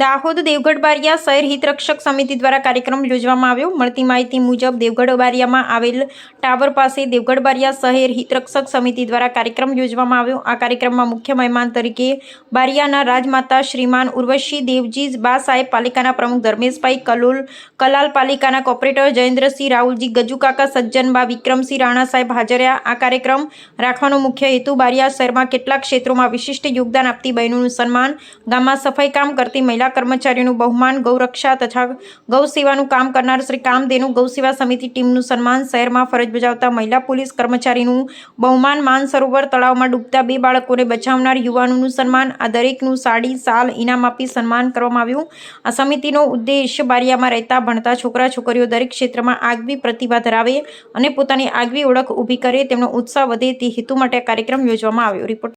દાહોદ દેવગઢ બારિયા શહેર હિતરક્ષક સમિતિ દ્વારા કાર્યક્રમ યોજવામાં આવ્યો। મળતી માહિતી મુજબ દેવગઢ બારિયામાં આવેલ ટાવર પાસે દેવગઢ બારિયા શહેર હિતરક્ષક સમિતિ દ્વારા કાર્યક્રમ યોજવામાં આવ્યો। આ કાર્યક્રમમાં મુખ્ય મહેમાન તરીકે બારિયાના રાજમાતા શ્રીમાન ઉર્વશી દેવજી બા સાહેબ, પાલિકાના પ્રમુખ ધર્મેશભાઈ કલાલ, પાલિકાના કોર્પોરેટર જયેન્દ્રસિંહ રાહુલજી, ગજુકાકા સજ્જનબા, વિક્રમસિંહ રાણા સાહેબ હાજર રહ્યા। આ કાર્યક્રમ રાખવાનો મુખ્ય હેતુ બારિયા શહેરમાં કેટલાક ક્ષેત્રોમાં વિશિષ્ટ યોગદાન આપતી બહેનોનું સન્માન, ગામમાં સફાઈ કામ કરતી મહિલા કર્મચારીઓનું બહુમાન, ગૌરક્ષા તથા ગૌ સેવાનું કામ કરનાર શ્રી કામધેનુ ગૌસેવા સમિતિ ટીમનું સન્માન, શહેરમાં ફરજ બજાવતા મહિલા પોલીસ કર્મચારીનું બહુમાન, માનસરોવર તળાવમાં ડૂબતા 2 બાળકોને બચાવનાર યુવાનોનું સન્માન, આ દરેકનું સાડી શાલ ઇનામ આપી સન્માન કરવામાં આવ્યું। આ સમિતિનો ઉદ્દેશ બારિયામાં રહેતા ભણતા છોકરા છોકરીઓ દરેક ક્ષેત્રમાં આગવી પ્રતિભા ધરાવે અને પોતાની આગવી ઓળખ ઊભી કરે, તેમનો ઉત્સાહ વધે તે હેતુ માટે આ કાર્યક્રમ યોજવામાં આવ્યો। રિપોર્ટ